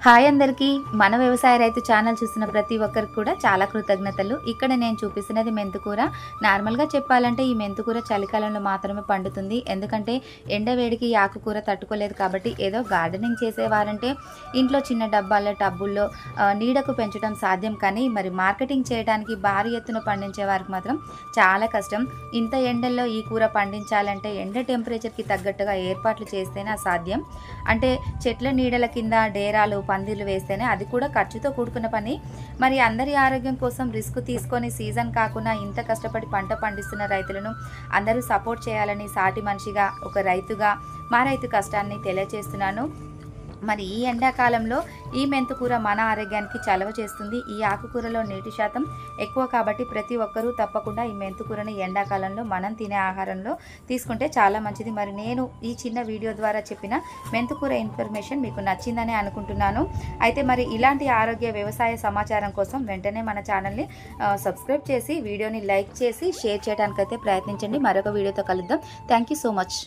Hi అందరికీ మన వ్యవసాయ రైతు ఛానల్ చూస్తున్న ప్రతి ఒక్కరికి కూడా చాలా కృతజ్ఞతలు. ఇక్కడ నేను చూపిస్తున్నది మెంతుకూర. నార్మల్గా చెప్పాలంటే ఈ మెంతుకూర చలికాలంలో మాత్రమే పండుతుంది. ఎందుకంటే ఎండవేడికి ఈ ఆకుకూర తట్టుకోలేదు కాబట్టి ఏదో గార్డెనింగ్ చేసేవారంటే ఇంట్లో చిన్న డబ్బాల్లో టబ్బుల్లో నీడకు పెంచడం సాధ్యం. కానీ మరి మార్కెటింగ్ చేయడానికి భారీ ఎత్తున పండించే వారికి మాత్రం చాలా కష్టం. ఇంత ఎండల్లో ఈ కూర పండించాలంటే ఎండ టెంపరేచర్కి తగ్గట్టుగా ఏర్పాట్లు చేస్తేనే సాధ్యం. అంటే చెట్ల నీడల కింద డేరాలు పందిర్లు వేస్తేనే అది కూడా ఖర్చుతో కూడుకున్న పని. మరి అందరి ఆరోగ్యం కోసం రిస్క్ తీసుకొని సీజన్ కాకుండా ఇంత కష్టపడి పంట పండిస్తున్న రైతులను అందరూ సపోర్ట్ చేయాలని సాటి మనిషిగా ఒక రైతుగా మా రైతు కష్టాన్ని తెలియజేస్తున్నాను. మరి ఈ ఎండాకాలంలో ఈ మెంతుకూర మన ఆరోగ్యానికి చలవ చేస్తుంది. ఈ ఆకుకూరలో నీటి శాతం ఎక్కువ కాబట్టి ప్రతి ఒక్కరూ తప్పకుండా ఈ మెంతుకూరని ఎండాకాలంలో మనం తినే ఆహారంలో తీసుకుంటే చాలా మంచిది. మరి నేను ఈ చిన్న వీడియో ద్వారా చెప్పిన మెంతుకూర ఇన్ఫర్మేషన్ మీకు నచ్చిందని అనుకుంటున్నాను. అయితే మరి ఇలాంటి ఆరోగ్య వ్యవసాయ సమాచారం కోసం వెంటనే మన ఛానల్ని సబ్స్క్రైబ్ చేసి వీడియోని లైక్ చేసి షేర్ చేయడానికైతే ప్రయత్నించండి. మరొక వీడియోతో కలుద్దాం. Thank you so much.